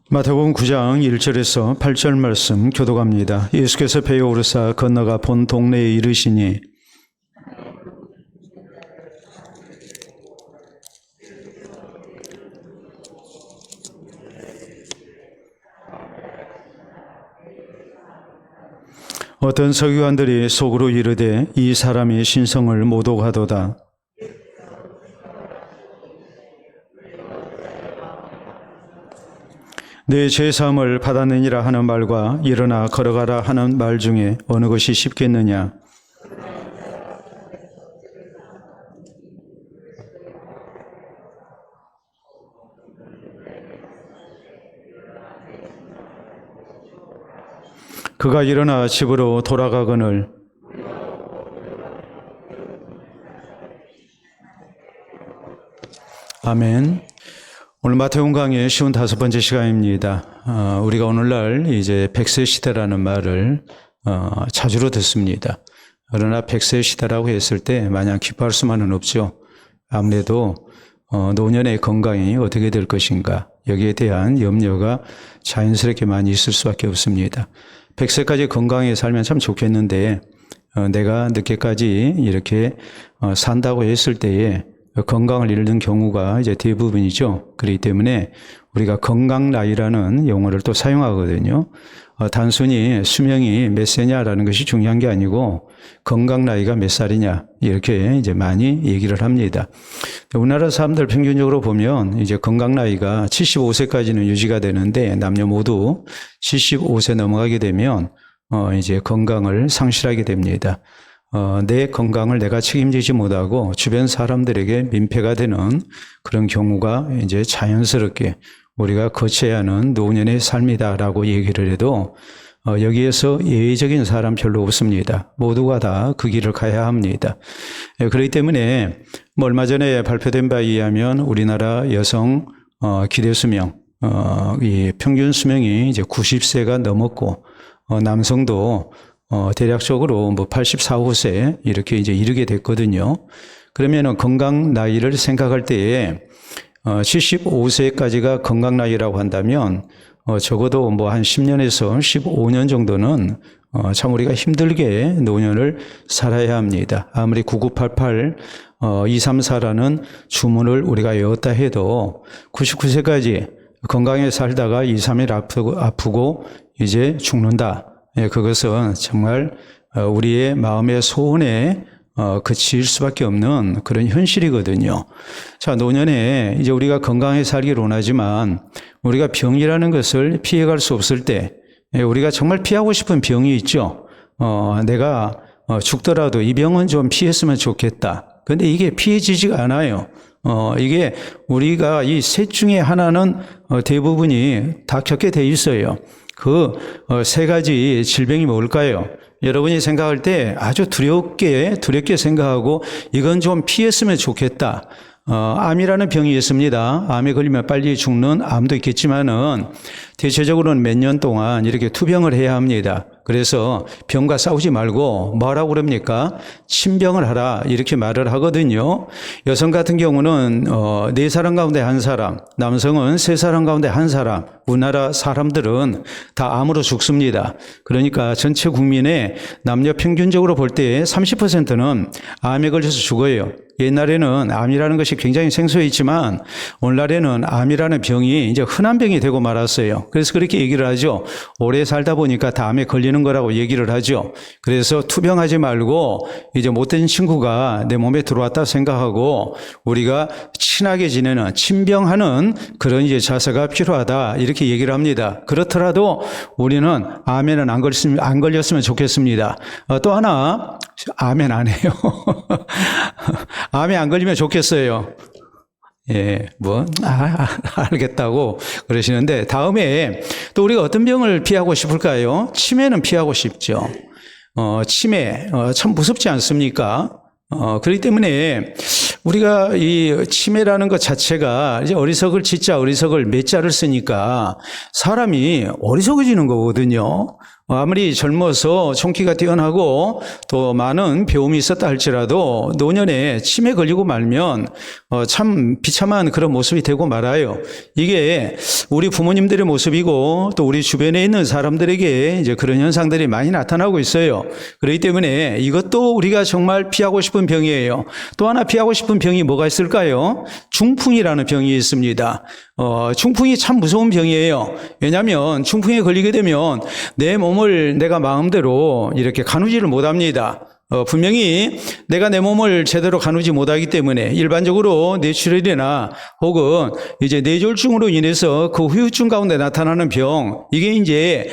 마태복음 9장 1절에서 8절 말씀 교독합니다. 예수께서 배에 오르사 건너가 본 동네에 이르시니 어떤 서기관들이 속으로 이르되 이 사람이 신성을 모독하도다. 내 죄사함을 받았느니라 하는 말과 일어나 걸어가라 하는 말 중에 어느 것이 쉽겠느냐? 그가 일어나 집으로 돌아가거늘 아멘. 오늘 마태복음 강의 55번째 시간입니다. 우리가 오늘날 이제 100세 시대라는 말을 자주로 듣습니다. 그러나 100세 시대라고 했을 때 마냥 기뻐할 수만은 없죠. 아무래도 노년의 건강이 어떻게 될 것인가 여기에 대한 염려가 자연스럽게 많이 있을 수밖에 없습니다. 100세까지 건강하게 살면 참 좋겠는데 내가 늦게까지 이렇게 산다고 했을 때에 건강을 잃는 경우가 이제 대부분이죠. 그렇기 때문에 우리가 건강 나이라는 용어를 또 사용하거든요. 단순히 수명이 몇 세냐라는 것이 중요한 게 아니고 건강 나이가 몇 살이냐 이렇게 이제 많이 얘기를 합니다. 우리나라 사람들 평균적으로 보면 이제 건강 나이가 75세까지는 유지가 되는데 남녀 모두 75세 넘어가게 되면 이제 건강을 상실하게 됩니다. 내 건강을 내가 책임지지 못하고 주변 사람들에게 민폐가 되는 그런 경우가 이제 자연스럽게 우리가 거쳐야 하는 노년의 삶이다라고 얘기를 해도 여기에서 예외적인 사람 별로 없습니다. 모두가 다 그 길을 가야 합니다. 그렇기 때문에 얼마 전에 발표된 바에 의하면 우리나라 여성 기대 수명, 이 평균 수명이 이제 90세가 넘었고 남성도 대략적으로 84, 5세 이렇게 이제 이르게 됐거든요. 그러면은 건강 나이를 생각할 때에 75세까지가 건강 나이라고 한다면 적어도 한 10년에서 15년 정도는 참 우리가 힘들게 노년을 살아야 합니다. 아무리 9988 234라는 주문을 우리가 외웠다 해도 99세까지 건강하게 살다가 2, 3일 아프고 이제 죽는다. 그것은 정말 우리의 마음의 소원에 그칠 수밖에 없는 그런 현실이거든요. 자, 노년에 이제 우리가 건강하게 살기를 원하지만 우리가 병이라는 것을 피해갈 수 없을 때 우리가 정말 피하고 싶은 병이 있죠. 내가 죽더라도 이 병은 좀 피했으면 좋겠다. 근데 이게 피해지지가 않아요. 이게 우리가 이 셋 중에 하나는 대부분이 다 겪게 돼 있어요. 그 세 가지 질병이 뭘까요? 여러분이 생각할 때 아주 두렵게 생각하고 이건 좀 피했으면 좋겠다. 암이라는 병이 있습니다. 암에 걸리면 빨리 죽는 암도 있겠지만은 대체적으로는 몇 년 동안 이렇게 투병을 해야 합니다. 그래서 병과 싸우지 말고 뭐라고 그럽니까? 친병을 하라 이렇게 말을 하거든요. 여성 같은 경우는 4사람 가운데 1사람, 남성은 3사람 가운데 1사람, 우리나라 사람들은 다 암으로 죽습니다. 그러니까 전체 국민의 남녀 평균적으로 볼 때 30%는 암에 걸려서 죽어요. 옛날에는 암이라는 것이 굉장히 생소했지만 오늘날에는 암이라는 병이 이제 흔한 병이 되고 말았어요. 그래서 그렇게 얘기를 하죠. 오래 살다 보니까 다 암에 걸리는 거라고 얘기를 하죠. 그래서 투병하지 말고 이제 못된 친구가 내 몸에 들어왔다 생각하고 우리가 친하게 지내는 친병하는 그런 이제 자세가 필요하다 이렇게 얘기를 합니다. 그렇더라도 우리는 암에는 안 걸렸으면 좋겠습니다. 또 하나 암엔 안 해요. 암에 안 걸리면 좋겠어요. 예, 알겠다고 그러시는데, 다음에 또 우리가 어떤 병을 피하고 싶을까요? 치매는 피하고 싶죠. 치매, 참 무섭지 않습니까? 그렇기 때문에 우리가 이 치매라는 것 자체가 이제 어리석을 몇 자를 쓰니까 사람이 어리석어지는 거거든요. 아무리 젊어서 총기가 뛰어나고 또 많은 배움이 있었다 할지라도 노년에 치매 걸리고 말면 참 비참한 그런 모습이 되고 말아요. 이게 우리 부모님들의 모습이고 또 우리 주변에 있는 사람들에게 이제 그런 현상들이 많이 나타나고 있어요. 그렇기 때문에 이것도 우리가 정말 피하고 싶은 병이에요. 또 하나 피하고 싶은 병이 뭐가 있을까요? 중풍이라는 병이 있습니다. 중풍이 참 무서운 병이에요. 왜냐하면 중풍에 걸리게 되면 내 몸을 내가 마음대로 이렇게 가누지를 못합니다. 분명히 내가 내 몸을 제대로 가누지 못하기 때문에 일반적으로 뇌출혈이나 혹은 이제 뇌졸중으로 인해서 그 후유증 가운데 나타나는 병, 이게 이제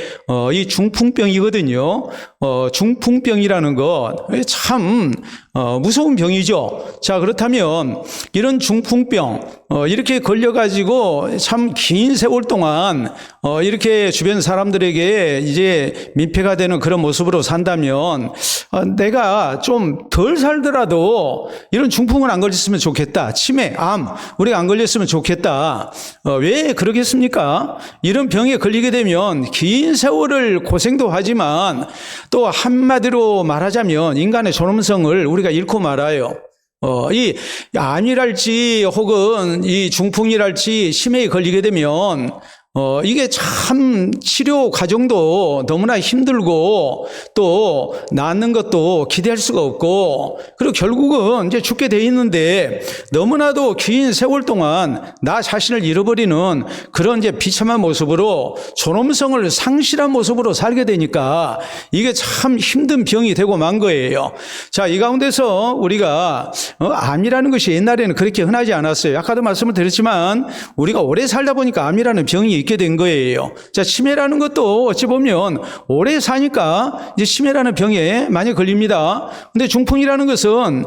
이 중풍병이거든요. 중풍병이라는 것 참 무서운 병이죠. 자, 그렇다면 이런 중풍병 이렇게 걸려가지고 참 긴 세월 동안 이렇게 주변 사람들에게 이제 민폐가 되는 그런 모습으로 산다면 내가 좀 덜 살더라도 이런 중풍은 안 걸렸으면 좋겠다. 치매, 암 우리가 안 걸렸으면 좋겠다. 왜 그러겠습니까? 이런 병에 걸리게 되면 긴 세월을 고생도 하지만 또 한마디로 말하자면 인간의 존엄성을 우리가 잃고 말아요. 이 암이랄지 혹은 이 중풍이랄지 치매에 걸리게 되면 이게 참 치료 과정도 너무나 힘들고 또 낫는 것도 기대할 수가 없고 그리고 결국은 이제 죽게 돼 있는데 너무나도 긴 세월 동안 나 자신을 잃어버리는 그런 이제 비참한 모습으로 존엄성을 상실한 모습으로 살게 되니까 이게 참 힘든 병이 되고 만 거예요. 자, 이 가운데서 우리가 암이라는 것이 옛날에는 그렇게 흔하지 않았어요. 아까도 말씀을 드렸지만 우리가 오래 살다 보니까 암이라는 병이 있게 된 거예요. 자, 치매라는 것도 어찌 보면 오래 사니까 이제 치매라는 병에 많이 걸립니다. 근데 중풍이라는 것은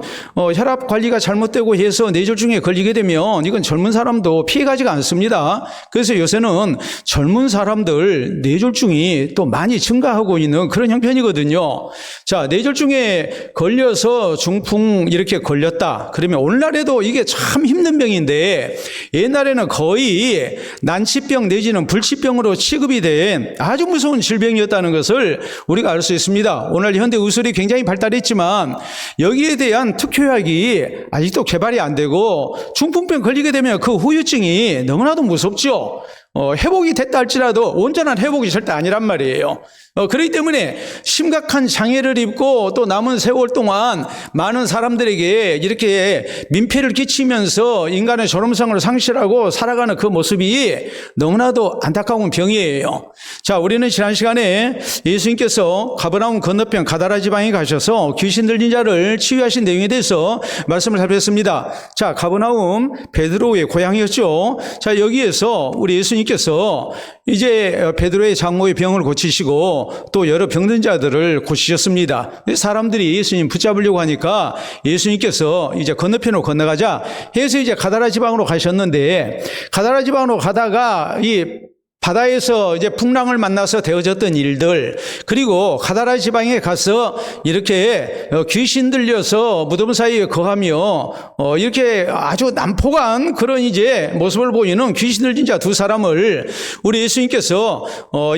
혈압 관리가 잘못되고 해서 뇌졸중에 걸리게 되면 이건 젊은 사람도 피해가지가 않습니다. 그래서 요새는 젊은 사람들 뇌졸중이 또 많이 증가하고 있는 그런 형편이거든요. 자, 뇌졸중에 걸려서 중풍 이렇게 걸렸다. 그러면 오늘날에도 이게 참 힘든 병인데 옛날에는 거의 난치병 내지는 불치병으로 취급이 된 아주 무서운 질병이었다는 것을 우리가 알 수 있습니다. 오늘 현대 의술이 굉장히 발달했지만 여기에 대한 특효약이 아직도 개발이 안 되고 중풍병 걸리게 되면 그 후유증이 너무나도 무섭죠. 회복이 됐다 할지라도 온전한 회복이 절대 아니란 말이에요. 그렇기 때문에 심각한 장애를 입고 또 남은 세월 동안 많은 사람들에게 이렇게 민폐를 끼치면서 인간의 존엄성을 상실하고 살아가는 그 모습이 너무나도 안타까운 병이에요. 자, 우리는 지난 시간에 예수님께서 가버나움 건너편 가다라 지방에 가셔서 귀신 들린 자를 치유하신 내용에 대해서 말씀을 살폈습니다. 자, 가버나움 베드로의 고향이었죠. 자, 여기에서 우리 예수님께서 이제 베드로의 장모의 병을 고치시고 또 여러 병든 자들을 고치셨습니다. 사람들이 예수님 붙잡으려고 하니까 예수님께서 이제 건너편으로 건너가자 해서 이제 가다라 지방으로 가셨는데 가다라 지방으로 가다가 이 바다에서 이제 풍랑을 만나서 되어졌던 일들, 그리고 가다라 지방에 가서 이렇게 귀신 들려서 무덤 사이에 거하며 이렇게 아주 난폭한 그런 이제 모습을 보이는 귀신 들린 자 두 사람을 우리 예수님께서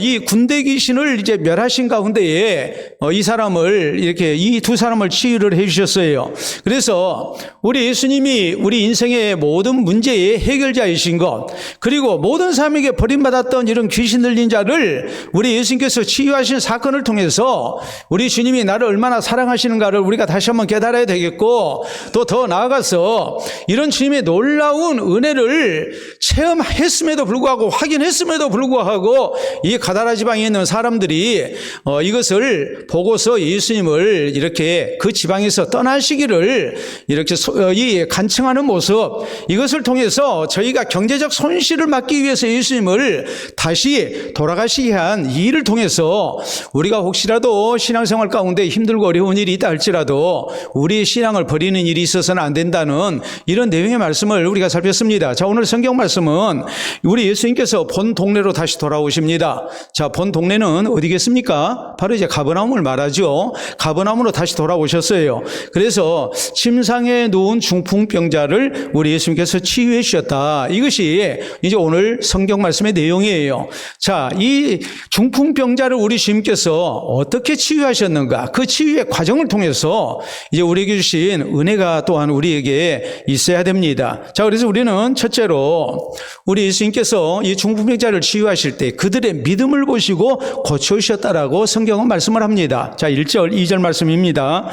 이 군대 귀신을 이제 멸하신 가운데에 이 사람을 이렇게 이 두 사람을 치유를 해 주셨어요. 그래서 우리 예수님이 우리 인생의 모든 문제의 해결자이신 것, 그리고 모든 사람에게 버림받았던 이런 귀신 들린 자를 우리 예수님께서 치유하신 사건을 통해서 우리 주님이 나를 얼마나 사랑하시는가를 우리가 다시 한번 깨달아야 되겠고, 또 더 나아가서 이런 주님의 놀라운 은혜를 체험했음에도 불구하고 확인했음에도 불구하고 이 가다라 지방에 있는 사람들이 이것을 보고서 예수님을 이렇게 그 지방에서 떠나시기를 이렇게 이 간청하는 모습, 이것을 통해서 저희가 경제적 손실을 막기 위해서 예수님을 다시 돌아가시게 한 이 일을 통해서 우리가 혹시라도 신앙생활 가운데 힘들고 어려운 일이 있다 할지라도 우리의 신앙을 버리는 일이 있어서는 안 된다는 이런 내용의 말씀을 우리가 살폈습니다. 자, 오늘 성경 말씀은 우리 예수님께서 본 동네로 다시 돌아오십니다. 자, 본 동네는 어디겠습니까? 바로 이제 가버나움을 말하죠. 가버나움으로 다시 돌아오셨어요. 그래서 침상에 누운 중풍병자를 우리 예수님께서 치유해 주셨다. 이것이 이제 오늘 성경 말씀의 내용이에요. 병이에요. 자, 이 중풍병자를 우리 주님께서 어떻게 치유하셨는가? 그 치유의 과정을 통해서 이제 우리에게 주신 은혜가 또한 우리에게 있어야 됩니다. 자, 그래서 우리는 첫째로 우리 예수님께서 이 중풍병자를 치유하실 때 그들의 믿음을 보시고 고쳐주셨다라고 성경은 말씀을 합니다. 자, 1절, 2절 말씀입니다.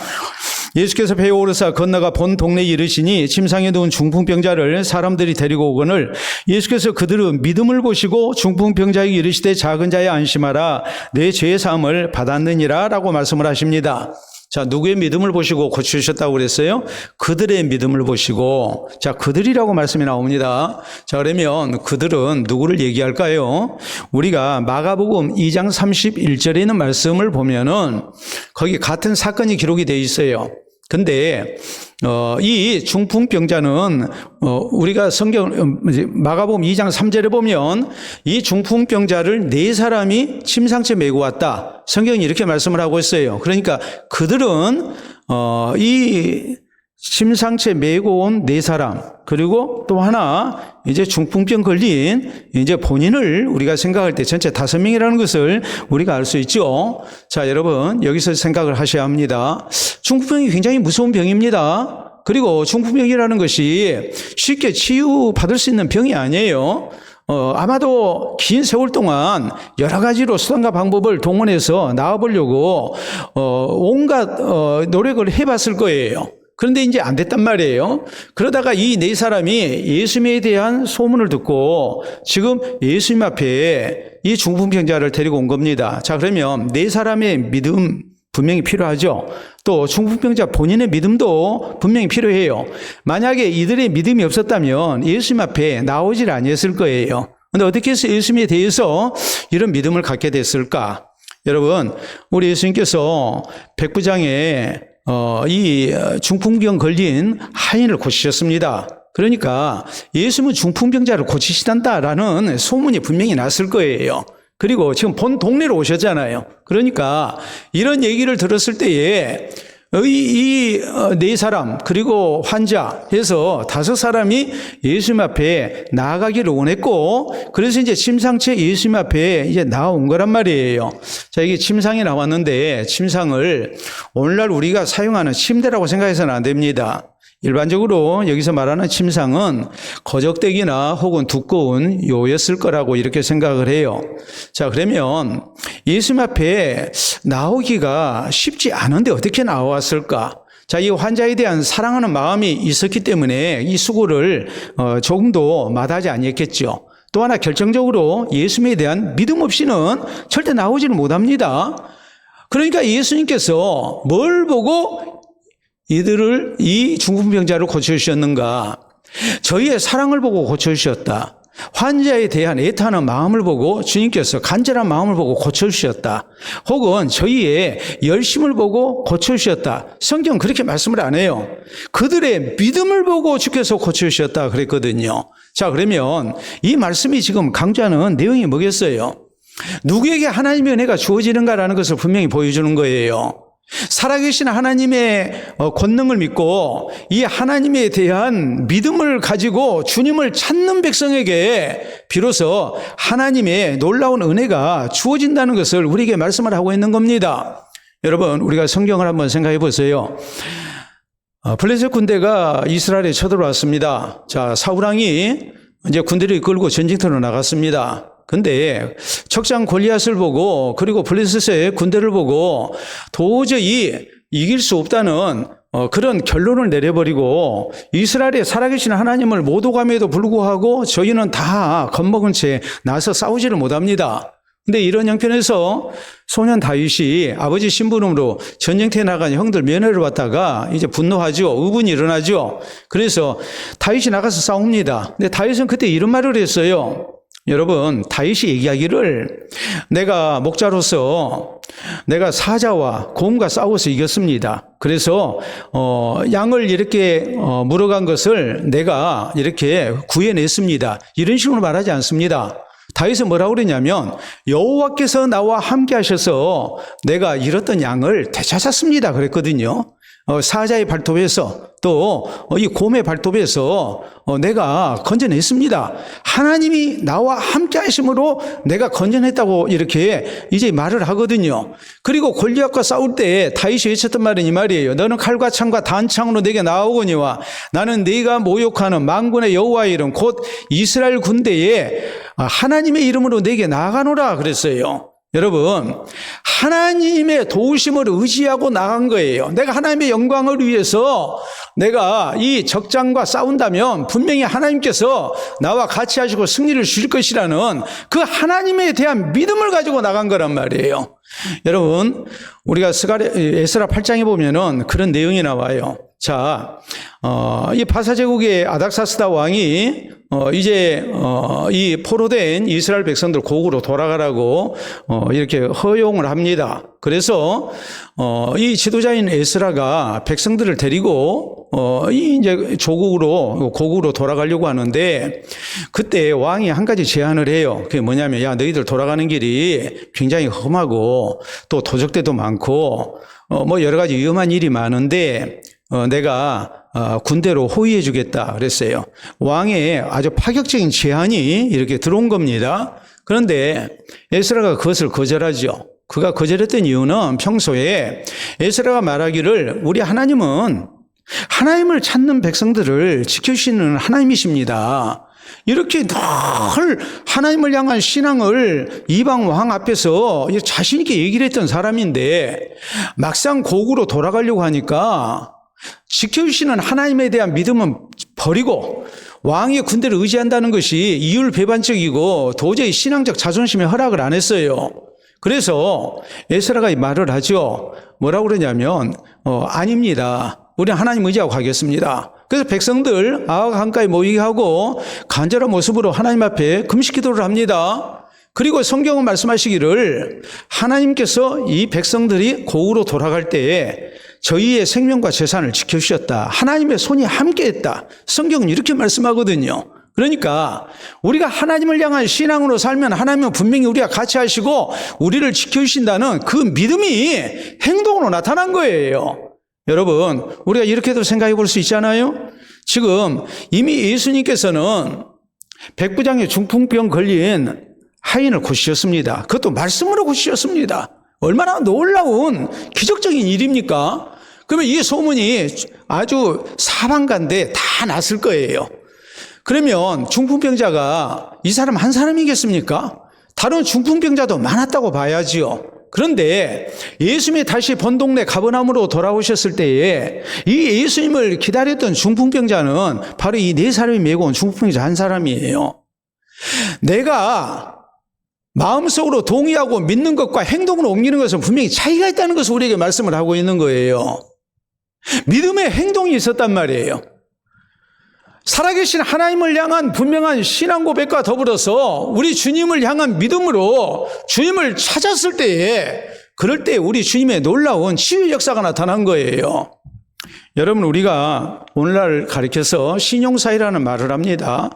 예수께서 배에 오르사 건너가 본 동네에 이르시니 침상에 누운 중풍병자를 사람들이 데리고 오거늘 예수께서 그들의 믿음을 보시고 중풍병자에게 이르시되 작은 자야 안심하라 내 죄의 사함을 받았느니라 라고 말씀을 하십니다. 자, 누구의 믿음을 보시고 고쳐주셨다고 그랬어요? 그들의 믿음을 보시고, 자, 그들이라고 말씀이 나옵니다. 자, 그러면 그들은 누구를 얘기할까요? 우리가 마가복음 2장 31절에 있는 말씀을 보면은 거기 같은 사건이 기록이 되어 있어요. 근데 이 중풍병자는 우리가 성경 마가복음 2장 3절에 보면 이 중풍병자를 4사람이 침상째 메고 왔다. 성경이 이렇게 말씀을 하고 있어요. 그러니까 그들은 이 침상째 메고 온 4사람 그리고 또 하나 이제 중풍병 걸린 이제 본인을 우리가 생각할 때 전체 5명이라는 것을 우리가 알 수 있죠. 자, 여러분 여기서 생각을 하셔야 합니다. 중풍병이 굉장히 무서운 병입니다. 그리고 중풍병이라는 것이 쉽게 치유받을 수 있는 병이 아니에요. 아마도 긴 세월 동안 여러 가지로 수단과 방법을 동원해서 나와보려고 온갖 노력을 해봤을 거예요. 그런데 이제 안 됐단 말이에요. 그러다가 이 4사람이 예수님에 대한 소문을 듣고 지금 예수님 앞에 이 중풍병자를 데리고 온 겁니다. 자, 그러면 4사람의 믿음 분명히 필요하죠. 또 중풍병자 본인의 믿음도 분명히 필요해요. 만약에 이들의 믿음이 없었다면 예수님 앞에 나오질 아니었을 거예요. 그런데 어떻게 해서 예수님에 대해서 이런 믿음을 갖게 됐을까? 여러분, 우리 예수님께서 백부장에 이 중풍병 걸린 하인을 고치셨습니다. 그러니까 예수님은 중풍병자를 고치시단다라는 소문이 분명히 났을 거예요. 그리고 지금 본 동네로 오셨잖아요. 그러니까 이런 얘기를 들었을 때에 이 4사람 그리고 환자 해서 5사람이 예수님 앞에 나아가기를 원했고 그래서 이제 침상채 예수님 앞에 이제 나온 거란 말이에요. 자, 이게 침상이 나왔는데 침상을 오늘날 우리가 사용하는 침대라고 생각해서는 안 됩니다. 일반적으로 여기서 말하는 침상은 거적대기나 혹은 두꺼운 요였을 거라고 이렇게 생각을 해요. 자, 그러면 예수님 앞에 나오기가 쉽지 않은데 어떻게 나왔을까? 자, 이 환자에 대한 사랑하는 마음이 있었기 때문에 이 수고를 조금도 마다하지 아니했겠죠. 또 하나 결정적으로 예수님에 대한 믿음 없이는 절대 나오지를 못합니다. 그러니까 예수님께서 뭘 보고 이들을 이 중풍병자를 고쳐주셨는가? 저희의 사랑을 보고 고쳐주셨다. 환자에 대한 애타는 마음을 보고 주님께서 간절한 마음을 보고 고쳐주셨다. 혹은 저희의 열심을 보고 고쳐주셨다. 성경 그렇게 말씀을 안 해요. 그들의 믿음을 보고 주께서 고쳐주셨다 그랬거든요. 자, 그러면 이 말씀이 지금 강조하는 내용이 뭐겠어요? 누구에게 하나님의 은혜가 주어지는가라는 것을 분명히 보여주는 거예요. 살아계신 하나님의 권능을 믿고 이 하나님에 대한 믿음을 가지고 주님을 찾는 백성에게 비로소 하나님의 놀라운 은혜가 주어진다는 것을 우리에게 말씀을 하고 있는 겁니다. 여러분, 우리가 성경을 한번 생각해 보세요. 블레셋 군대가 이스라엘에 쳐들어왔습니다. 자, 사울왕이 이제 군대를 이끌고 전쟁터로 나갔습니다. 근데 척장 골리앗을 보고 그리고 블레셋의 군대를 보고 도저히 이길 수 없다는 그런 결론을 내려버리고 이스라엘에 살아계신 하나님을 못 오감에도 불구하고 저희는 다 겁먹은 채 나서 싸우지를 못합니다. 근데 이런 형편에서 소년 다윗이 아버지 신분으로 전쟁터에 나간 형들 면회를 받다가 이제 분노하죠. 의분이 일어나죠. 그래서 다윗이 나가서 싸웁니다. 근데 다윗은 그때 이런 말을 했어요. 여러분, 다윗이 얘기하기를 내가 목자로서 내가 사자와 곰과 싸워서 이겼습니다. 그래서 양을 이렇게 물어간 것을 내가 이렇게 구해냈습니다. 이런 식으로 말하지 않습니다. 다윗은 뭐라고 그러냐면 여호와께서 나와 함께 하셔서 내가 잃었던 양을 되찾았습니다 그랬거든요. 사자의 발톱에서 또 이 곰의 발톱에서 내가 건져냈습니다. 하나님이 나와 함께 하심으로 내가 건져냈다고 이렇게 이제 말을 하거든요. 그리고 골리앗과 싸울 때 다윗이 외쳤던 말은 이 말이에요. 너는 칼과 창과 단창으로 내게 나오거니와 나는 네가 모욕하는 만군의 여호와의 이름 곧 이스라엘 군대에 하나님의 이름으로 내게 나아가노라 그랬어요. 여러분, 하나님의 도우심을 의지하고 나간 거예요. 내가 하나님의 영광을 위해서 내가 이 적장과 싸운다면 분명히 하나님께서 나와 같이 하시고 승리를 주실 것이라는 그 하나님에 대한 믿음을 가지고 나간 거란 말이에요. 여러분, 우리가 에스라 8장에 보면은 그런 내용이 나와요. 자, 이 바사 제국의 아닥사스다 왕이 이제 이 포로된 이스라엘 백성들 고국으로 돌아가라고 이렇게 허용을 합니다. 그래서 이 지도자인 에스라가 백성들을 데리고 이제 고국으로 돌아가려고 하는데 그때 왕이 한 가지 제안을 해요. 그게 뭐냐면 야 너희들 돌아가는 길이 굉장히 험하고 또 도적대도 많고 뭐 여러 가지 위험한 일이 많은데 내가 군대로 호위해 주겠다 그랬어요. 왕의 아주 파격적인 제안이 이렇게 들어온 겁니다. 그런데 에스라가 그것을 거절하죠. 그가 거절했던 이유는 평소에 에스라가 말하기를 우리 하나님은 하나님을 찾는 백성들을 지켜주시는 하나님이십니다. 이렇게 늘 하나님을 향한 신앙을 이방 왕 앞에서 자신 있게 얘기를 했던 사람인데 막상 고국으로 돌아가려고 하니까 지켜주시는 하나님에 대한 믿음은 버리고 왕의 군대를 의지한다는 것이 이율배반적이고 도저히 신앙적 자존심에 허락을 안 했어요. 그래서 에스라가 이 말을 하죠. 뭐라고 그러냐면 아닙니다. 우리는 하나님 의지하고 가겠습니다. 그래서 백성들 아가 한가에 모이게 하고 간절한 모습으로 하나님 앞에 금식 기도를 합니다. 그리고 성경은 말씀하시기를 하나님께서 이 백성들이 고국으로 돌아갈 때에 저희의 생명과 재산을 지켜주셨다. 하나님의 손이 함께했다. 성경은 이렇게 말씀하거든요. 그러니까 우리가 하나님을 향한 신앙으로 살면 하나님은 분명히 우리가 같이 하시고 우리를 지켜주신다는 그 믿음이 행동으로 나타난 거예요. 여러분, 우리가 이렇게도 생각해 볼 수 있잖아요. 지금 이미 예수님께서는 백부장의 중풍병 걸린 하인을 고치셨습니다. 그것도 말씀으로 고치셨습니다. 얼마나 놀라운 기적적인 일입니까? 그러면 이 소문이 아주 사방간데 다 났을 거예요. 그러면 중풍병자가 이 사람 한 사람이겠습니까? 다른 중풍병자도 많았다고 봐야지요. 그런데 예수님이 다시 본 동네 가버나움으로 돌아오셨을 때에 이 예수님을 기다렸던 중풍병자는 바로 이 네 사람이 메고 온 중풍병자 한 사람이에요. 내가 마음속으로 동의하고 믿는 것과 행동으로 옮기는 것은 분명히 차이가 있다는 것을 우리에게 말씀을 하고 있는 거예요. 믿음의 행동이 있었단 말이에요. 살아계신 하나님을 향한 분명한 신앙 고백과 더불어서 우리 주님을 향한 믿음으로 주님을 찾았을 때에 그럴 때 우리 주님의 놀라운 치유 역사가 나타난 거예요. 여러분, 우리가 오늘날 가르쳐서 신용사회라는 말을 합니다.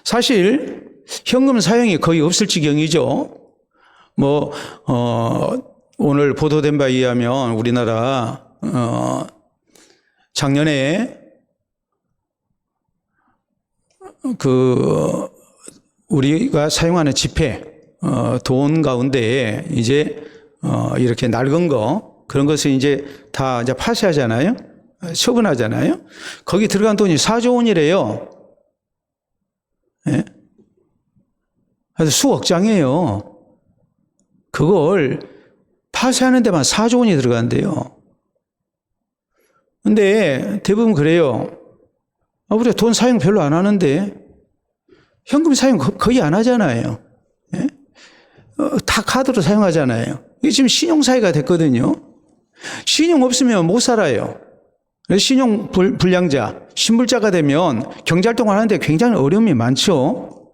사실 현금 사용이 거의 없을 지경이죠. 오늘 보도된 바에 의하면 우리나라 작년에 우리가 사용하는 지폐 돈 가운데 이제 이렇게 낡은 거 그런 것을 이제 다 이제 파쇄하잖아요. 처분하잖아요. 거기 들어간 돈이 4조 원이래요. 예? 그래서 수억 장이에요. 그걸 파쇄하는 데만 4조 원이 들어간대요. 근데 대부분 그래요. 우리가 돈 사용 별로 안 하는데 현금 사용 거의 안 하잖아요. 예? 다 카드로 사용하잖아요. 이게 지금 신용사회가 됐거든요. 신용 없으면 못 살아요. 신용 불량자, 신불자가 되면 경제활동을 하는데 굉장히 어려움이 많죠.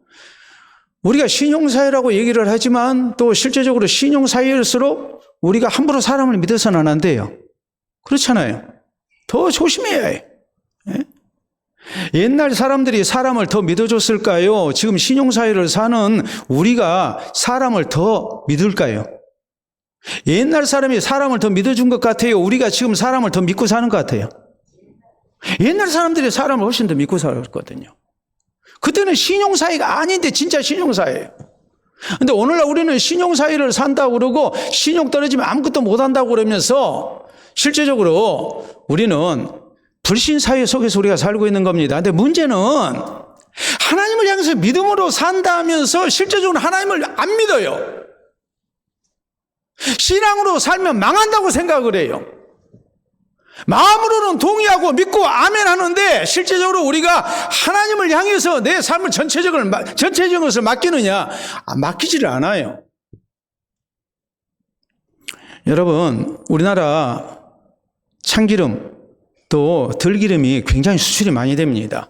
우리가 신용사회라고 얘기를 하지만 또 실제적으로 신용사회일수록 우리가 함부로 사람을 믿어서는 안 돼요. 그렇잖아요. 더 조심해야 해. 예? 옛날 사람들이 사람을 더 믿어줬을까요? 지금 신용사회를 사는 우리가 사람을 더 믿을까요? 옛날 사람이 사람을 더 믿어준 것 같아요? 우리가 지금 사람을 더 믿고 사는 것 같아요? 옛날 사람들이 사람을 훨씬 더 믿고 살았거든요. 그때는 신용사회가 아닌데 진짜 신용사회예요. 근데 오늘날 우리는 신용사회를 산다고 그러고 신용 떨어지면 아무것도 못한다고 그러면서 실제적으로 우리는 불신사회 속에서 우리가 살고 있는 겁니다. 근데 문제는 하나님을 향해서 믿음으로 산다 하면서 실제적으로 하나님을 안 믿어요. 신앙으로 살면 망한다고 생각을 해요. 마음으로는 동의하고 믿고 아멘 하는데 실제적으로 우리가 하나님을 향해서 내 삶을 전체적인 것을 맡기느냐? 맡기지를 않아요. 여러분, 우리나라 참기름 또 들기름이 굉장히 수출이 많이 됩니다.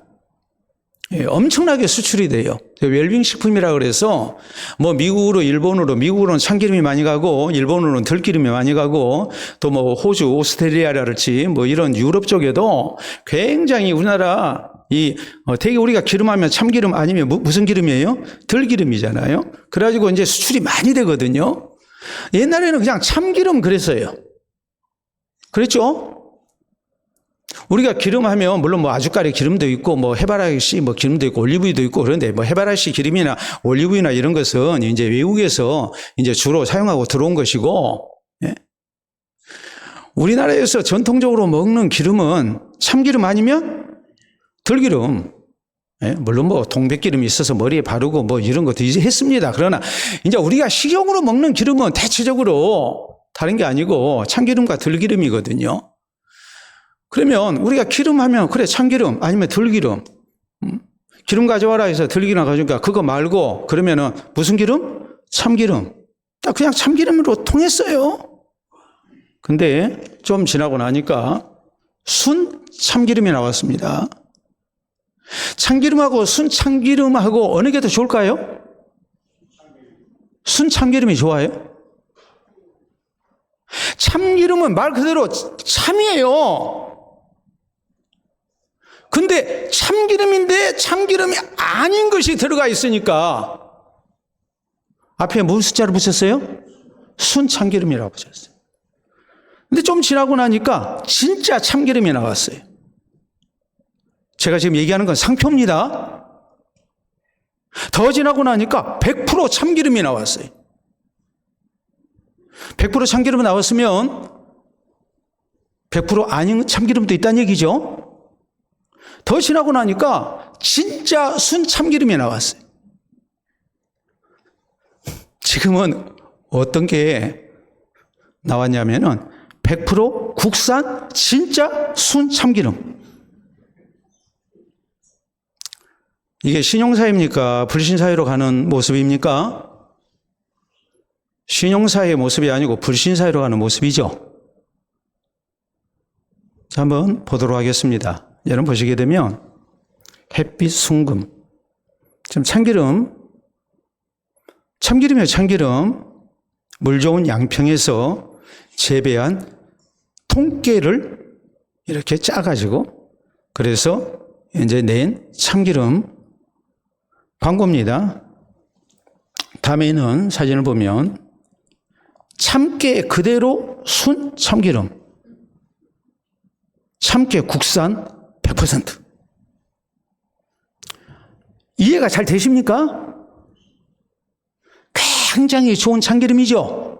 엄청나게 수출이 돼요. 웰빙 식품이라 그래서 뭐 미국으로는 참기름이 많이 가고 일본으로는 들기름이 많이 가고 또 뭐 호주, 오스트레일리아랄지 뭐 이런 유럽 쪽에도 굉장히 우리나라 되게 우리가 기름하면 참기름 아니면 무슨 기름이에요? 들기름이잖아요. 그래가지고 이제 수출이 많이 되거든요. 옛날에는 그냥 참기름 그랬어요. 그랬죠? 우리가 기름하면 물론 뭐 아주까리 기름도 있고 뭐 해바라기 뭐 기름도 있고 올리브유도 있고 그런데 뭐 해바라기 기름이나 올리브유나 이런 것은 이제 외국에서 이제 주로 사용하고 들어온 것이고, 예? 우리나라에서 전통적으로 먹는 기름은 참기름 아니면 들기름. 예? 물론 뭐 동백기름이 있어서 머리에 바르고 뭐 이런 것도 이제 했습니다. 그러나 이제 우리가 식용으로 먹는 기름은 대체적으로 다른 게 아니고 참기름과 들기름이거든요. 그러면 우리가 기름하면 그래 참기름 아니면 들기름, 기름 가져와라 해서 들기름 가져오니까 그거 말고 그러면은 무슨 기름? 참기름. 딱 그냥 참기름으로 통했어요. 근데 좀 지나고 나니까 순 참기름이 나왔습니다. 참기름하고 순 참기름하고 어느 게 더 좋을까요? 순 참기름이 좋아요. 참기름은 말 그대로 참이에요. 근데 참기름인데 참기름이 아닌 것이 들어가 있으니까 앞에 무슨 숫자를 붙였어요? 순참기름이라고 붙였어요. 근데 좀 지나고 나니까 진짜 참기름이 나왔어요. 제가 지금 얘기하는 건 상표입니다. 더 지나고 나니까 100% 참기름이 나왔어요. 100% 참기름이 나왔으면 100% 아닌 참기름도 있다는 얘기죠. 더 지나고 나니까 진짜 순 참기름이 나왔어요. 지금은 어떤 게 나왔냐면은 100% 국산 진짜 순 참기름. 이게 신용사회입니까? 불신사회로 가는 모습입니까? 신용사회의 모습이 아니고 불신사회로 가는 모습이죠. 자, 한번 보도록 하겠습니다. 여러분 보시게 되면 햇빛 순금. 지금 참기름이에요. 참기름. 물 좋은 양평에서 재배한 통깨를 이렇게 짜가지고 그래서 이제 낸 참기름 광고입니다. 다음에 있는 사진을 보면 참깨 그대로 순 참기름. 참깨 국산 100%. 이해가 잘 되십니까? 굉장히 좋은 참기름이죠.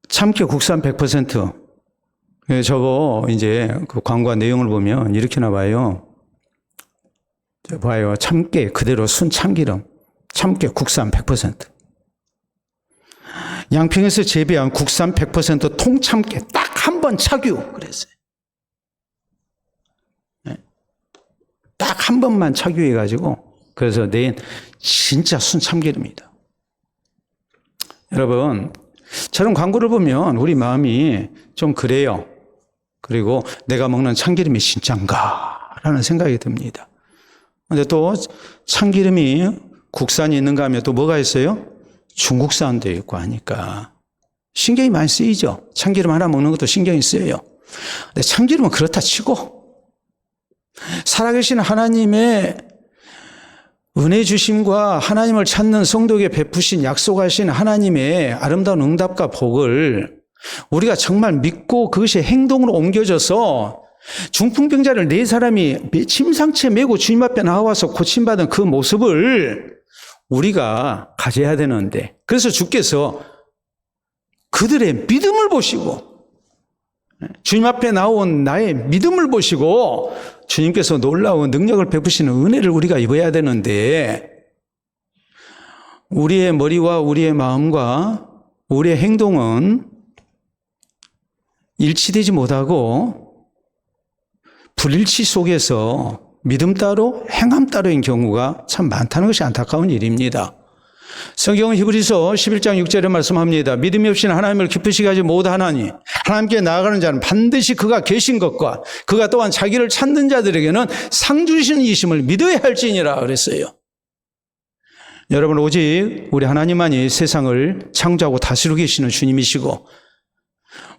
참깨 국산 100%. 저거 이제 그 광고 내용을 보면 이렇게 나와요. 봐요. 참깨 그대로 순 참기름. 참깨 국산 100%. 양평에서 재배한 국산 100% 통참깨 딱 한 번 착유 그랬어요. 딱 한 번만 착유해가지고 그래서 낸 진짜 순 참기름입니다. 여러분, 저런 광고를 보면 우리 마음이 좀 그래요. 그리고 내가 먹는 참기름이 진짠가? 라는 생각이 듭니다. 근데 또 참기름이 국산이 있는가 하면 또 뭐가 있어요? 중국산도 있고 하니까 신경이 많이 쓰이죠. 참기름 하나 먹는 것도 신경이 쓰여요. 근데 참기름은 그렇다 치고 살아계신 하나님의 은혜 주심과 하나님을 찾는 성도에게 베푸신 약속하신 하나님의 아름다운 응답과 복을 우리가 정말 믿고 그것이 행동으로 옮겨져서 중풍병자를 네 사람이 침상치에 메고 주님 앞에 나와서 고침받은 그 모습을 우리가 가져야 되는데, 그래서 주께서 그들의 믿음을 보시고 주님 앞에 나온 나의 믿음을 보시고 주님께서 놀라운 능력을 베푸시는 은혜를 우리가 입어야 되는데, 우리의 머리와 우리의 마음과 우리의 행동은 일치되지 못하고 불일치 속에서 믿음 따로 행함 따로인 경우가 참 많다는 것이 안타까운 일입니다. 성경은 히브리서 11장 6절에 말씀합니다. 믿음이 없이는 하나님을 기쁘시게 하지 못하나니 하나님께 나아가는 자는 반드시 그가 계신 것과 그가 또한 자기를 찾는 자들에게는 상 주시는 이심을 믿어야 할지니라 그랬어요. 여러분, 오직 우리 하나님만이 세상을 창조하고 다스리고 계시는 주님이시고,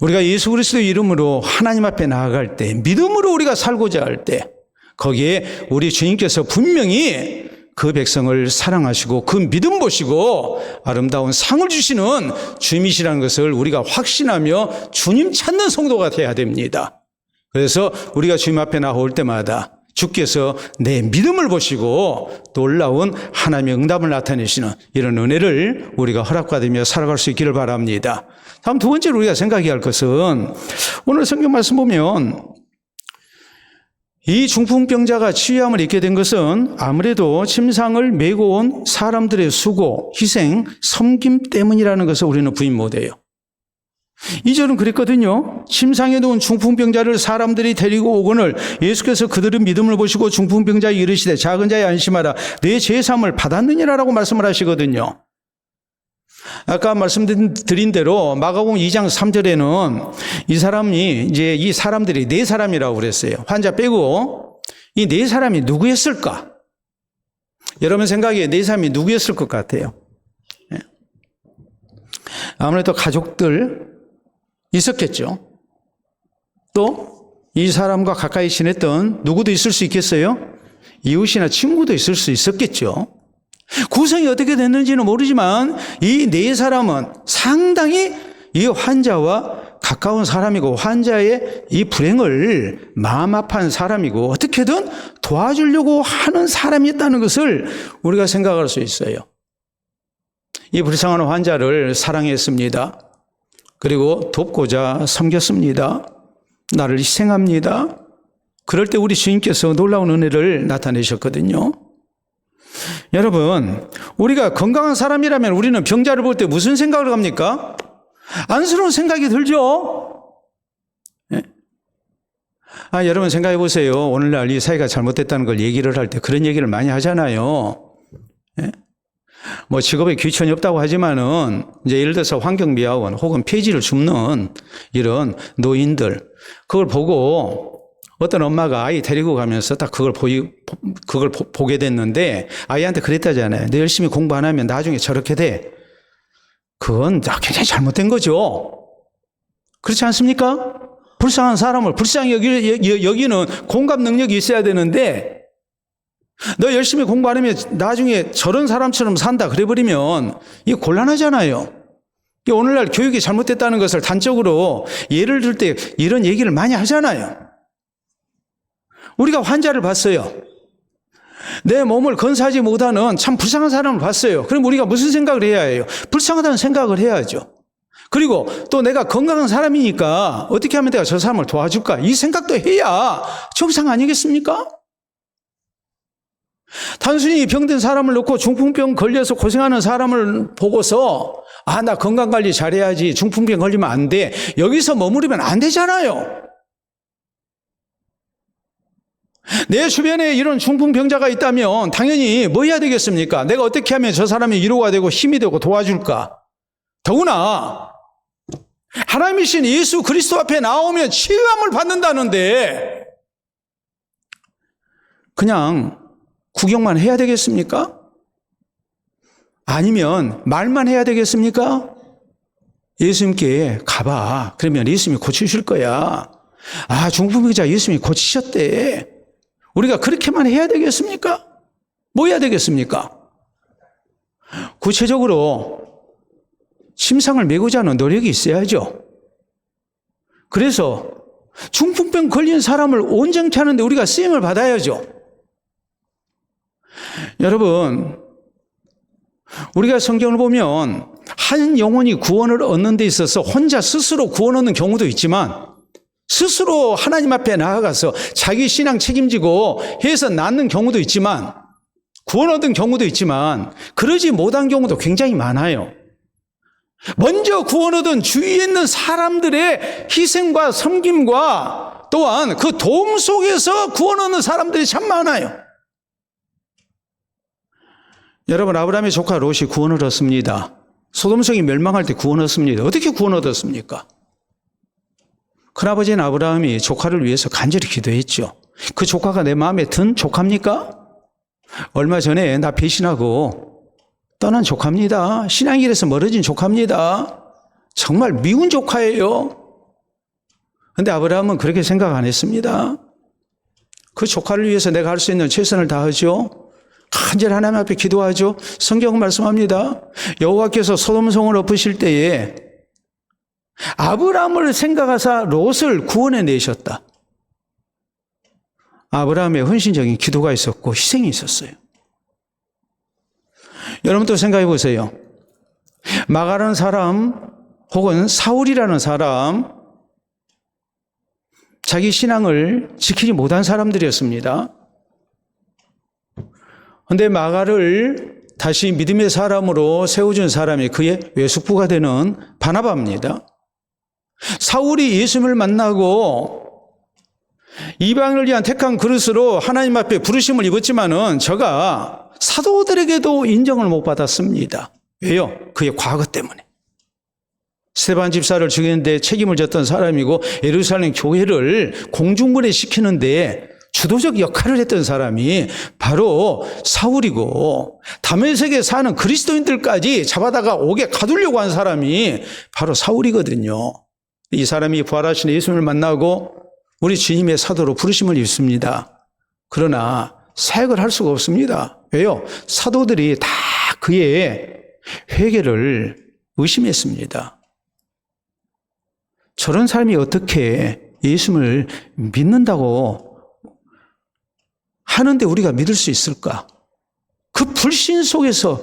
우리가 예수 그리스도의 이름으로 하나님 앞에 나아갈 때, 믿음으로 우리가 살고자 할 때, 거기에 우리 주님께서 분명히 그 백성을 사랑하시고 그 믿음 보시고 아름다운 상을 주시는 주님이시라는 것을 우리가 확신하며 주님 찾는 성도가 되어야 됩니다. 그래서 우리가 주님 앞에 나올 때마다 주께서 내 믿음을 보시고 놀라운 하나님의 응답을 나타내시는 이런 은혜를 우리가 허락받으며 살아갈 수 있기를 바랍니다. 다음 두 번째로 우리가 생각해야 할 것은, 오늘 성경 말씀 보면 이 중풍병자가 치유함을 입게 된 것은 아무래도 침상을 메고 온 사람들의 수고, 희생, 섬김 때문이라는 것을 우리는 부인 못해요. 2절은 그랬거든요. 침상에 누운 중풍병자를 사람들이 데리고 오거늘 예수께서 그들의 믿음을 보시고 중풍병자에 이르시되 작은 자여 안심하라 내 제사함을 받았느니라라고 말씀을 하시거든요. 아까 말씀드린 대로 마가복음 2장 3절에는 이 사람이 이제 이 사람들이 네 사람이라고 그랬어요. 환자 빼고 이 네 사람이 누구였을까? 여러분 생각에 네 사람이 누구였을 것 같아요? 아무래도 가족들 있었겠죠. 또 이 사람과 가까이 지냈던 누구도 있을 수 있겠어요? 이웃이나 친구도 있을 수 있었겠죠. 구성이 어떻게 됐는지는 모르지만 이 네 사람은 상당히 이 환자와 가까운 사람이고 환자의 이 불행을 마음 아파한 사람이고 어떻게든 도와주려고 하는 사람이었다는 것을 우리가 생각할 수 있어요. 이 불쌍한 환자를 사랑했습니다. 그리고 돕고자 섬겼습니다. 나를 희생합니다. 그럴 때 우리 주님께서 놀라운 은혜를 나타내셨거든요. 여러분, 우리가 건강한 사람이라면 우리는 병자를 볼 때 무슨 생각을 합니까? 안쓰러운 생각이 들죠? 네? 여러분 생각해 보세요. 오늘날 이 사회가 잘못됐다는 걸 얘기를 할 때 그런 얘기를 많이 하잖아요. 네? 뭐 직업에 귀천이 없다고 하지만은 이제 예를 들어서 환경미화원 혹은 폐지를 줍는 이런 노인들, 그걸 보고 어떤 엄마가 아이 데리고 가면서 딱 그걸 보게 됐는데 아이한테 그랬다잖아요. 너 열심히 공부 안 하면 나중에 저렇게 돼. 그건 굉장히 잘못된 거죠. 그렇지 않습니까? 불쌍한 사람을 불쌍히 여기는 공감 능력이 있어야 되는데, 너 열심히 공부 안 하면 나중에 저런 사람처럼 산다 그래버리면 이게 곤란하잖아요. 오늘날 교육이 잘못됐다는 것을 단적으로 예를 들 때 이런 얘기를 많이 하잖아요. 우리가 환자를 봤어요. 내 몸을 건사하지 못하는 참 불쌍한 사람을 봤어요. 그럼 우리가 무슨 생각을 해야 해요? 불쌍하다는 생각을 해야죠. 그리고 또 내가 건강한 사람이니까 어떻게 하면 내가 저 사람을 도와줄까? 이 생각도 해야 정상 아니겠습니까? 단순히 병든 사람을 놓고 중풍병 걸려서 고생하는 사람을 보고서 나 건강관리 잘해야지, 중풍병 걸리면 안 돼, 여기서 머무르면 안 되잖아요. 내 주변에 이런 중풍병자가 있다면 당연히 뭐 해야 되겠습니까? 내가 어떻게 하면 저 사람이 위로가 되고 힘이 되고 도와줄까? 더구나 하나님이신 예수 그리스도 앞에 나오면 치유함을 받는다는데 그냥 구경만 해야 되겠습니까? 아니면 말만 해야 되겠습니까? 예수님께 가봐. 그러면 예수님이 고치실 거야. 중풍병자 예수님이 고치셨대. 우리가 그렇게만 해야 되겠습니까? 뭐 해야 되겠습니까? 구체적으로 침상을 메고자 하는 노력이 있어야죠. 그래서 중풍병 걸린 사람을 온전케 하는데 우리가 쓰임을 받아야죠. 여러분, 우리가 성경을 보면 한 영혼이 구원을 얻는 데 있어서 혼자 스스로 구원 얻는 경우도 있지만 스스로 하나님 앞에 나아가서 자기 신앙 책임지고 해서 낫는 경우도 있지만 구원 얻은 경우도 있지만 그러지 못한 경우도 굉장히 많아요. 먼저 구원 얻은 주위에 있는 사람들의 희생과 섬김과 또한 그 도움 속에서 구원 얻는 사람들이 참 많아요. 여러분, 아브라함의 조카 롯이 구원을 얻습니다. 소돔성이 멸망할 때 구원 얻습니다. 어떻게 구원 얻었습니까? 큰아버지인 아브라함이 조카를 위해서 간절히 기도했죠. 그 조카가 내 마음에 든 조카입니까? 얼마 전에 나 배신하고 떠난 조카입니다. 신앙길에서 멀어진 조카입니다. 정말 미운 조카예요. 그런데 아브라함은 그렇게 생각 안 했습니다. 그 조카를 위해서 내가 할 수 있는 최선을 다하죠. 간절히 하나님 앞에 기도하죠. 성경은 말씀합니다. 여호와께서 소돔성을 엎으실 때에 아브라함을 생각하사 롯을 구원해 내셨다. 아브라함의 헌신적인 기도가 있었고 희생이 있었어요. 여러분도 생각해 보세요. 마가라는 사람 혹은 사울이라는 사람, 자기 신앙을 지키지 못한 사람들이었습니다. 그런데 마가를 다시 믿음의 사람으로 세워준 사람이 그의 외숙부가 되는 바나바입니다. 사울이 예수님을 만나고 이방을 위한 택한 그릇으로 하나님 앞에 부르심을 입었지만은 저가 사도들에게도 인정을 못 받았습니다. 왜요? 그의 과거 때문에. 스데반 집사를 죽이는데 책임을 졌던 사람이고 예루살렘 교회를 공중분해 시키는데 주도적 역할을 했던 사람이 바로 사울이고 다메섹에 사는 그리스도인들까지 잡아다가 옥에 가두려고 한 사람이 바로 사울이거든요. 이 사람이 부활하신 예수님을 만나고 우리 주님의 사도로 부르심을 입습니다. 그러나 사역을 할 수가 없습니다. 왜요? 사도들이 다 그의 회개를 의심했습니다. 저런 사람이 어떻게 예수님을 믿는다고 하는데 우리가 믿을 수 있을까? 그 불신 속에서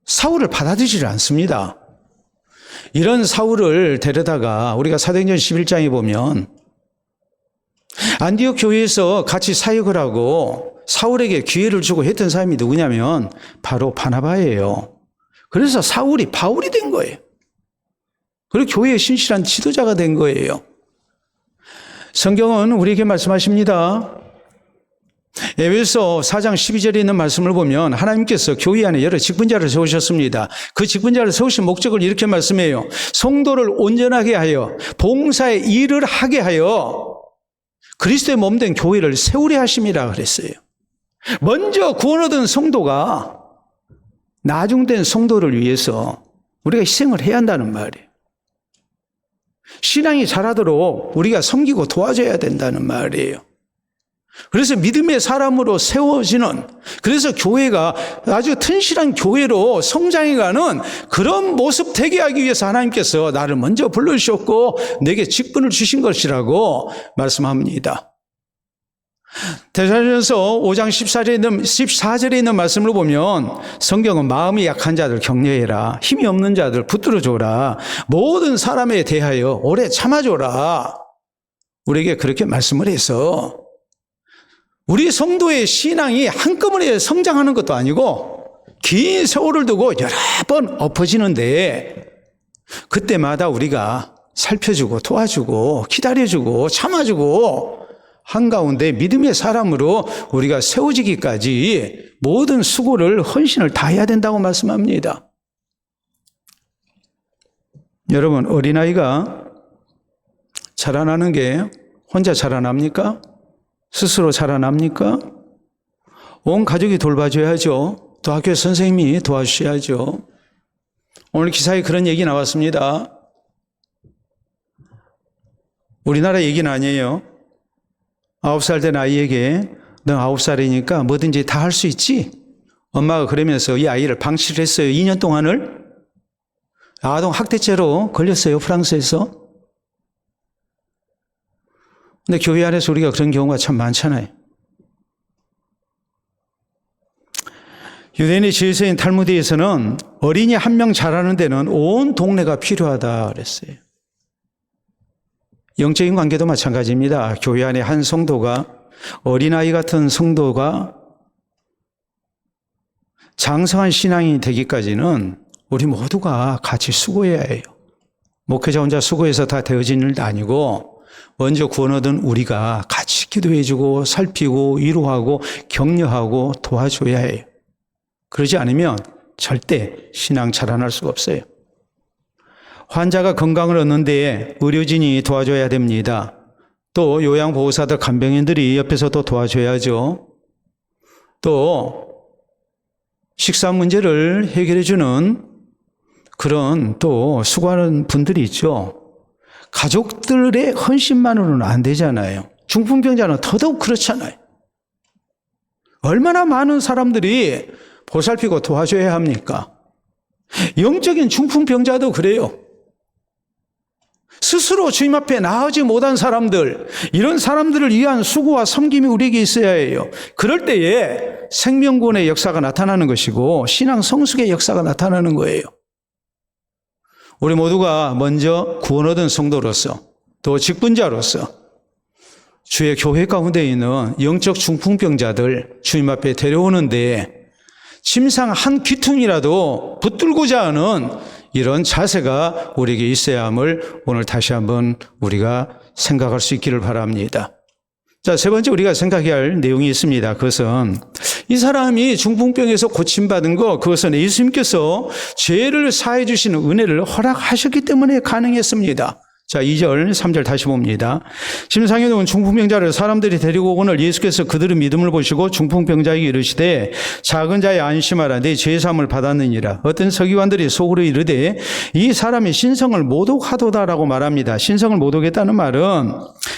사울을 받아들이지 않습니다. 이런 사울을 데려다가 우리가 사도행전 11장에 보면 안디옥 교회에서 같이 사역을 하고 사울에게 기회를 주고 했던 사람이 누구냐면 바로 바나바예요. 그래서 사울이 바울이 된 거예요. 그리고 교회의 신실한 지도자가 된 거예요. 성경은 우리에게 말씀하십니다. 에베소 4장 12절에 있는 말씀을 보면 하나님께서 교회 안에 여러 직분자를 세우셨습니다. 그 직분자를 세우신 목적을 이렇게 말씀해요. 성도를 온전하게 하여 봉사의 일을 하게 하여 그리스도의 몸된 교회를 세우려 하심이라 그랬어요. 먼저 구원 얻은 성도가 나중된 성도를 위해서 우리가 희생을 해야 한다는 말이에요. 신앙이 자라도록 우리가 섬기고 도와줘야 된다는 말이에요. 그래서 믿음의 사람으로 세워지는, 그래서 교회가 아주 튼실한 교회로 성장해가는 그런 모습 되게 하기 위해서 하나님께서 나를 먼저 불러주셨고 내게 직분을 주신 것이라고 말씀합니다. 데살로니가서 5장 14절에 있는 말씀을 보면 성경은 마음이 약한 자들 격려해라, 힘이 없는 자들 붙들어줘라, 모든 사람에 대하여 오래 참아줘라, 우리에게 그렇게 말씀을 해서 우리 성도의 신앙이 한꺼번에 성장하는 것도 아니고 긴 세월을 두고 여러 번 엎어지는데 그때마다 우리가 살펴주고 도와주고 기다려주고 참아주고 한가운데 믿음의 사람으로 우리가 세워지기까지 모든 수고를 헌신을 다해야 된다고 말씀합니다. 여러분, 어린아이가 자라나는 게 혼자 자라납니까? 스스로 자라납니까? 온 가족이 돌봐줘야죠. 또 학교 선생님이 도와주셔야죠. 오늘 기사에 그런 얘기 나왔습니다. 우리나라 얘기는 아니에요. 9살 된 아이에게 너 9살이니까 뭐든지 다 할 수 있지? 엄마가 그러면서 이 아이를 방치를 했어요. 2년 동안을. 아동 학대죄로 걸렸어요. 프랑스에서. 근데 교회 안에서 우리가 그런 경우가 참 많잖아요. 유대인의 질서인 탈무드에서는 어린이 한 명 자라는 데는 온 동네가 필요하다 그랬어요. 영적인 관계도 마찬가지입니다. 교회 안에 한 성도가, 어린아이 같은 성도가 장성한 신앙이 되기까지는 우리 모두가 같이 수고해야 해요. 목회자 혼자 수고해서 다 되어진 일도 아니고 먼저 구원 얻은 우리가 같이 기도해주고 살피고 위로하고 격려하고 도와줘야 해요. 그러지 않으면 절대 신앙 자라날 수가 없어요. 환자가 건강을 얻는 데에 의료진이 도와줘야 됩니다. 또 요양보호사들, 간병인들이 옆에서 또 도와줘야죠. 또 식사 문제를 해결해주는 그런 또 수고하는 분들이 있죠. 가족들의 헌신만으로는 안 되잖아요. 중풍병자는 더더욱 그렇잖아요. 얼마나 많은 사람들이 보살피고 도와줘야 합니까? 영적인 중풍병자도 그래요. 스스로 주님 앞에 나아오지 못한 사람들, 이런 사람들을 위한 수고와 섬김이 우리에게 있어야 해요. 그럴 때에 생명구원의 역사가 나타나는 것이고 신앙 성숙의 역사가 나타나는 거예요. 우리 모두가 먼저 구원 얻은 성도로서 또 직분자로서 주의 교회 가운데 있는 영적 중풍병자들 주님 앞에 데려오는데 침상 한 귀퉁이라도 붙들고자 하는 이런 자세가 우리에게 있어야 함을 오늘 다시 한번 우리가 생각할 수 있기를 바랍니다. 자, 세 번째 우리가 생각해야 할 내용이 있습니다. 그것은 이 사람이 중풍병에서 고침받은 거, 그것은 예수님께서 죄를 사해 주시는 은혜를 허락하셨기 때문에 가능했습니다. 자, 2절, 3절 다시 봅니다. 심상에 놓은 중풍병자를 사람들이 데리고 오거늘 예수께서 그들의 믿음을 보시고 중풍병자에게 이르시되 작은 자여 안심하라 내 죄사함을 받았느니라. 어떤 서기관들이 속으로 이르되 이 사람이 신성을 모독하도다라고 말합니다. 신성을 모독했다는 말은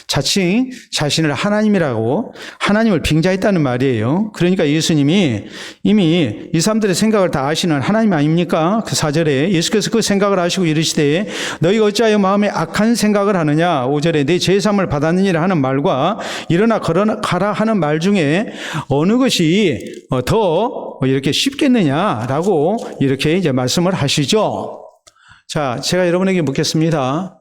자칭 자신을 하나님이라고 하나님을 빙자했다는 말이에요. 그러니까 예수님이 이미 이 사람들의 생각을 다 아시는 하나님 아닙니까? 그 4절에 예수께서 그 생각을 아시고 이르시되 너희가 어찌하여 마음에 악한 생각을 하느냐. 5절에 내 죄사함을 받았느니라 하는 말과 일어나 가라 하는 말 중에 어느 것이 더 이렇게 쉽겠느냐라고 이렇게 이제 말씀을 하시죠. 자, 제가 여러분에게 묻겠습니다.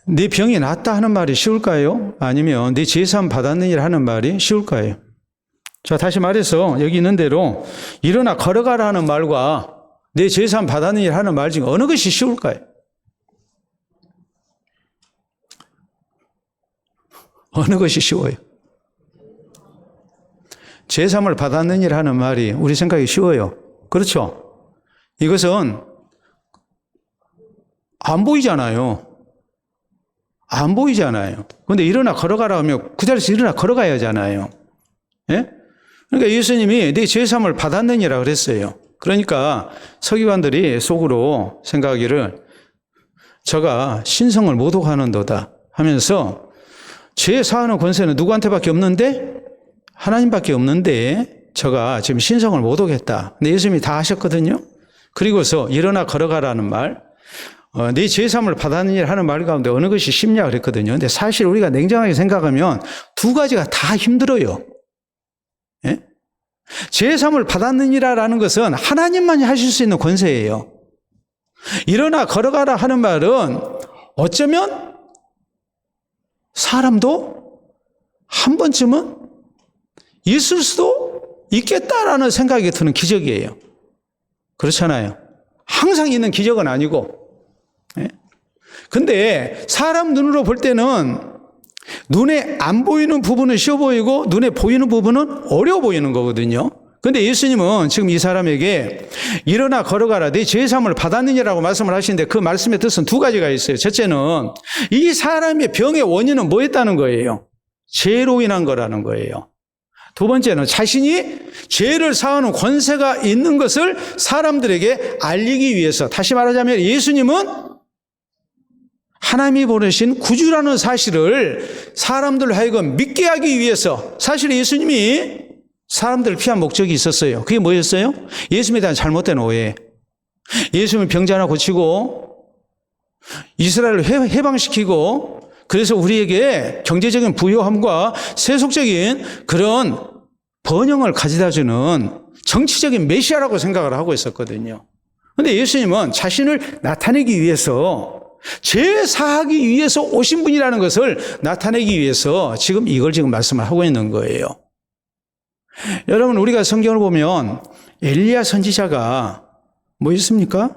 네 병이 낫다 하는 말이 쉬울까요? 아니면 네 죄사함 받았느니라 하는 말이 쉬울까요? 자, 다시 말해서 여기 있는 대로 일어나 걸어가라 하는 말과 내 죄사함 받았느니라 하는 말 중에 어느 것이 쉬울까요? 어느 것이 쉬워요? 죄사함을 받았느니라 하는 말이 우리 생각이 쉬워요. 그렇죠? 이것은 안 보이잖아요. 안 보이잖아요. 그런데 일어나 걸어가라 하면 그 자리에서 일어나 걸어가야 하잖아요. 예? 그러니까 예수님이 네 죄사함을 받았느니라 그랬어요. 그러니까 서기관들이 속으로 생각하기를 저가 신성을 모독하는도다 하면서 죄 사하는 권세는 누구한테밖에 없는데 하나님밖에 없는데 저가 지금 신성을 모독했다. 근데 예수님이 다 하셨거든요. 그리고서 일어나 걸어가라는 말, 네 죄사함을 받았느니라 하는 말 가운데 어느 것이 쉽냐 그랬거든요. 근데 사실 우리가 냉정하게 생각하면 두 가지가 다 힘들어요. 예? 죄사함을 받았느니라라는 것은 하나님만이 하실 수 있는 권세예요. 일어나 걸어가라 하는 말은 어쩌면 사람도 한 번쯤은 있을 수도 있겠다라는 생각이 드는 기적이에요. 그렇잖아요. 항상 있는 기적은 아니고. 근데 사람 눈으로 볼 때는 눈에 안 보이는 부분은 쉬워 보이고 눈에 보이는 부분은 어려워 보이는 거거든요. 근데 예수님은 지금 이 사람에게 일어나 걸어가라 네 죄사함을 받았느냐라고 말씀을 하시는데 그 말씀의 뜻은 두 가지가 있어요. 첫째는 이 사람의 병의 원인은 뭐였다는 거예요? 죄로 인한 거라는 거예요. 두 번째는 자신이 죄를 사하는 권세가 있는 것을 사람들에게 알리기 위해서, 다시 말하자면 예수님은 하나님이 보내신 구주라는 사실을 사람들 하여금 믿게 하기 위해서 사실 예수님이 사람들을 피한 목적이 있었어요. 그게 뭐였어요? 예수님에 대한 잘못된 오해. 예수님을 병자 하나 고치고 이스라엘을 해방시키고 그래서 우리에게 경제적인 부유함과 세속적인 그런 번영을 가져다주는 정치적인 메시아라고 생각을 하고 있었거든요. 그런데 예수님은 자신을 나타내기 위해서 제사하기 위해서 오신 분이라는 것을 나타내기 위해서 지금 이걸 지금 말씀을 하고 있는 거예요. 여러분 우리가 성경을 보면 엘리야 선지자가 뭐 있습니까?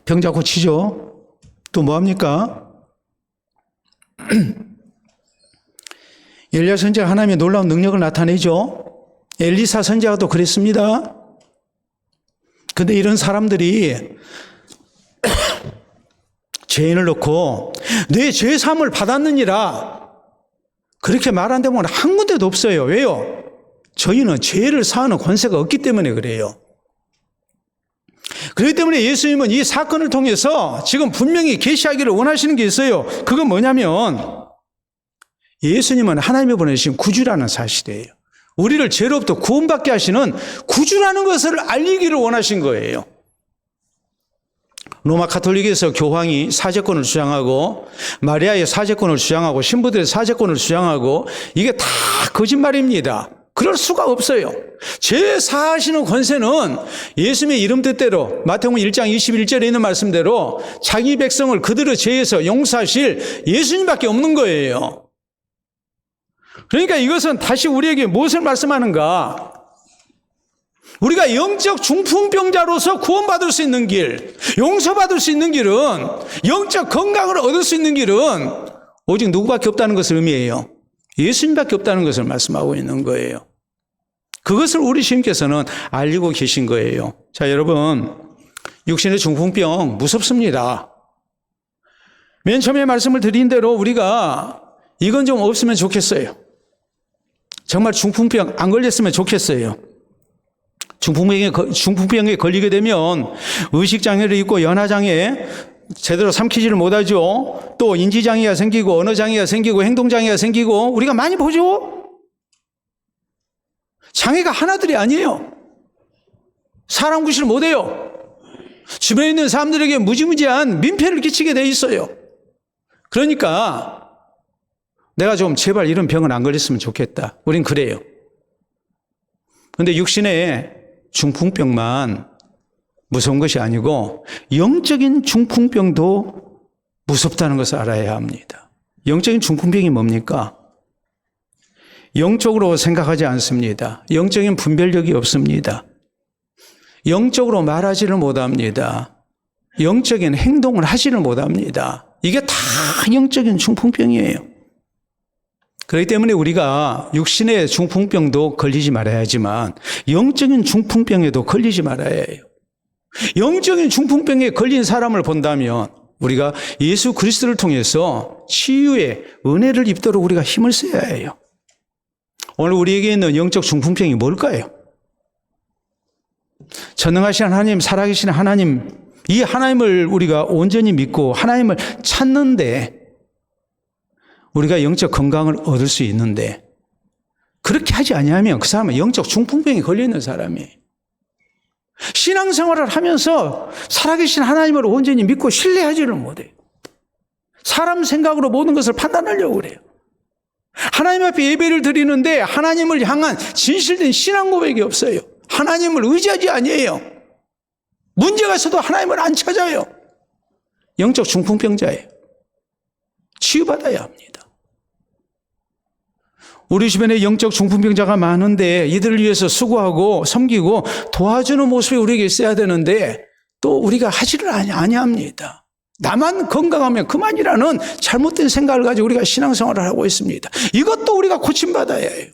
병자 고치죠. 또 뭐 합니까? 엘리야 선지자가 하나님의 놀라운 능력을 나타내죠. 엘리사 선지자가 또 그랬습니다. 그런데 이런 사람들이 죄인을 넣고 내 죄사함을 받았느니라 그렇게 말한 데는 한 군데도 없어요. 왜요? 저희는 죄를 사하는 권세가 없기 때문에 그래요. 그렇기 때문에 예수님은 이 사건을 통해서 지금 분명히 계시하기를 원하시는 게 있어요. 그건 뭐냐면 예수님은 하나님이 보내신 구주라는 사실이에요. 우리를 죄로부터 구원받게 하시는 구주라는 것을 알리기를 원하신 거예요. 로마 가톨릭에서 교황이 사제권을 주장하고 마리아의 사제권을 주장하고 신부들의 사제권을 주장하고 이게 다 거짓말입니다. 그럴 수가 없어요. 죄 사하시는 권세는 예수님의 이름 뜻대로 마태복음 1장 21절에 있는 말씀대로 자기 백성을 그들의 죄에서 용서하실 예수님밖에 없는 거예요. 그러니까 이것은 다시 우리에게 무엇을 말씀하는가? 우리가 영적 중풍병자로서 구원받을 수 있는 길, 용서받을 수 있는 길은, 영적 건강을 얻을 수 있는 길은 오직 누구밖에 없다는 것을 의미해요. 예수님밖에 없다는 것을 말씀하고 있는 거예요. 그것을 우리 주님께서는 알리고 계신 거예요. 자, 여러분, 육신의 중풍병 무섭습니다. 맨 처음에 말씀을 드린 대로 우리가 이건 좀 없으면 좋겠어요. 정말 중풍병 안 걸렸으면 좋겠어요. 중풍병에 걸리게 되면 의식장애를 입고 연하장애 제대로 삼키지를 못하죠. 또 인지장애가 생기고 언어장애가 생기고 행동장애가 생기고 우리가 많이 보죠. 장애가 하나들이 아니에요. 사람 구실 못해요. 주변에 있는 사람들에게 무지무지한 민폐를 끼치게 돼 있어요. 그러니까 내가 좀 제발 이런 병은 안 걸렸으면 좋겠다. 우린 그래요. 그런데 육신의 중풍병만 무서운 것이 아니고 영적인 중풍병도 무섭다는 것을 알아야 합니다. 영적인 중풍병이 뭡니까? 영적으로 생각하지 않습니다. 영적인 분별력이 없습니다. 영적으로 말하지를 못합니다. 영적인 행동을 하지를 못합니다. 이게 다 영적인 중풍병이에요. 그렇기 때문에 우리가 육신의 중풍병도 걸리지 말아야 하지만 영적인 중풍병에도 걸리지 말아야 해요. 영적인 중풍병에 걸린 사람을 본다면 우리가 예수 그리스도를 통해서 치유의 은혜를 입도록 우리가 힘을 써야 해요. 오늘 우리에게 있는 영적 중풍병이 뭘까요? 전능하신 하나님, 살아계신 하나님, 이 하나님을 우리가 온전히 믿고 하나님을 찾는데 우리가 영적 건강을 얻을 수 있는데 그렇게 하지 아니하면 그 사람은 영적 중풍병에 걸려있는 사람이에요. 신앙생활을 하면서 살아계신 하나님을 온전히 믿고 신뢰하지를 못해요. 사람 생각으로 모든 것을 판단하려고 그래요. 하나님 앞에 예배를 드리는데 하나님을 향한 진실된 신앙 고백이 없어요. 하나님을 의지하지 아니에요. 문제가 있어도 하나님을 안 찾아요. 영적 중풍병자예요. 치유받아야 합니다. 우리 주변에 영적 중풍병자가 많은데 이들을 위해서 수고하고 섬기고 도와주는 모습이 우리에게 있어야 되는데 또 우리가 하지를 아니합니다. 나만 건강하면 그만이라는 잘못된 생각을 가지고 우리가 신앙생활을 하고 있습니다. 이것도 우리가 고침받아야 해요.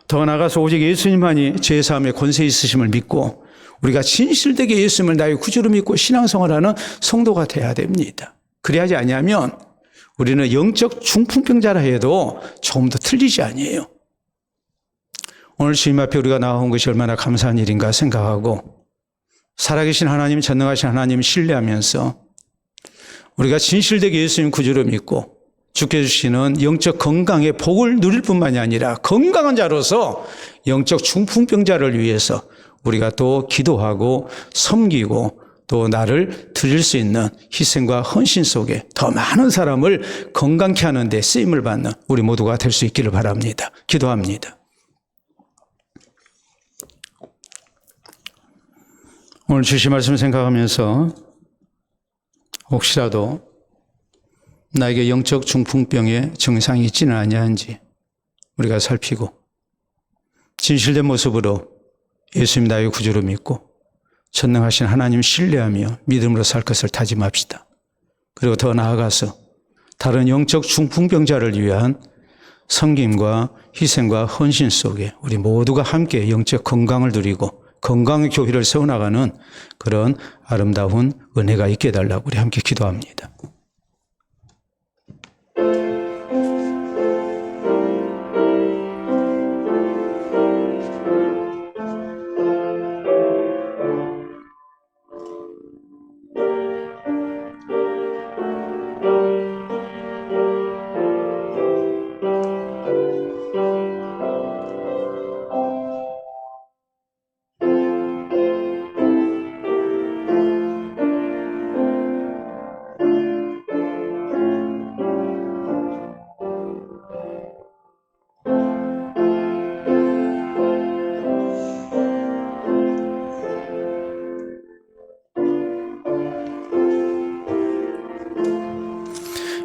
더 나아가서 오직 예수님만이 죄사함의 권세 있으심을 믿고 우리가 진실되게 예수님을 나의 구주로 믿고 신앙생활하는 성도가 돼야 됩니다. 그래야지 아니하면 우리는 영적 중풍병자라 해도 조금 더 틀리지 아니에요. 오늘 주님 앞에 우리가 나온 것이 얼마나 감사한 일인가 생각하고 살아계신 하나님, 전능하신 하나님 신뢰하면서 우리가 진실되게 예수님 구주로 믿고 주께 주시는 영적 건강의 복을 누릴 뿐만이 아니라 건강한 자로서 영적 중풍병자를 위해서 우리가 또 기도하고 섬기고 또 나를 드릴 수 있는 희생과 헌신 속에 더 많은 사람을 건강케 하는 데 쓰임을 받는 우리 모두가 될 수 있기를 바랍니다. 기도합니다. 오늘 주신 말씀 생각하면서 혹시라도 나에게 영적 중풍병의 증상이 있지는 아니한지 우리가 살피고 진실된 모습으로 예수님 나의 구주로 믿고 전능하신 하나님 신뢰하며 믿음으로 살 것을 다짐합시다. 그리고 더 나아가서 다른 영적 중풍병자를 위한 섬김과 희생과 헌신 속에 우리 모두가 함께 영적 건강을 누리고 건강의 교회를 세워나가는 그런 아름다운 은혜가 있게 해달라고 우리 함께 기도합니다.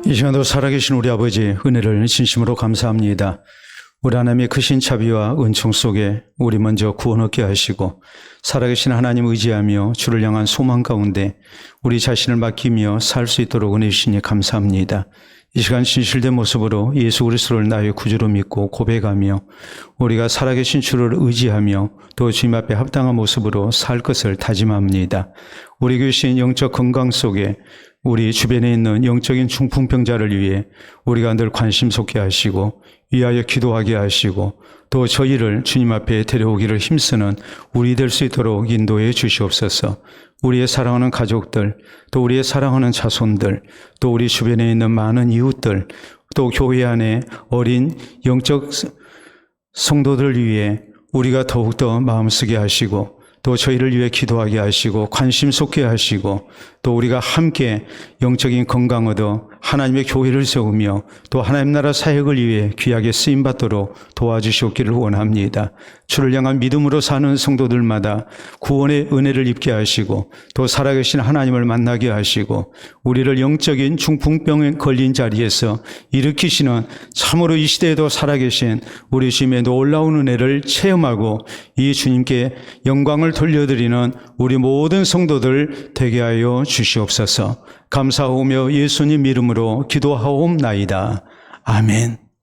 이 시간도 살아계신 우리 아버지 은혜를 진심으로 감사합니다. 우리 하나님의 크신 자비와 은총 속에 우리 먼저 구원 얻게 하시고 살아계신 하나님 의지하며 주를 향한 소망 가운데 우리 자신을 맡기며 살 수 있도록 은혜 주시니 감사합니다. 이 시간 진실된 모습으로 예수 그리스도를 나의 구주로 믿고 고백하며 우리가 살아계신 주를 의지하며 또 주님 앞에 합당한 모습으로 살 것을 다짐합니다. 우리 교신 영적 건강 속에 우리 주변에 있는 영적인 중풍병자를 위해 우리가 늘 관심 쏟게 하시고 위하여 기도하게 하시고 또 저희를 주님 앞에 데려오기를 힘쓰는 우리 될 수 있도록 인도해 주시옵소서. 우리의 사랑하는 가족들, 또 우리의 사랑하는 자손들, 또 우리 주변에 있는 많은 이웃들, 또 교회 안에 어린 영적 성도들 위해 우리가 더욱더 마음 쓰게 하시고 또 저희를 위해 기도하게 하시고 관심 쏟게 하시고 또 우리가 함께 영적인 건강 얻어 하나님의 교회를 세우며 또 하나님 나라 사역을 위해 귀하게 쓰임받도록 도와주시옵기를 원합니다. 주를 향한 믿음으로 사는 성도들마다 구원의 은혜를 입게 하시고 또 살아계신 하나님을 만나게 하시고 우리를 영적인 중풍병에 걸린 자리에서 일으키시는 참으로 이 시대에도 살아계신 우리 주님의 놀라운 은혜를 체험하고 이 주님께 영광을 돌려드리는 우리 모든 성도들 되게 하여 주시옵소서. 감사하오며 예수님 이름으로 기도하옵나이다. 아멘.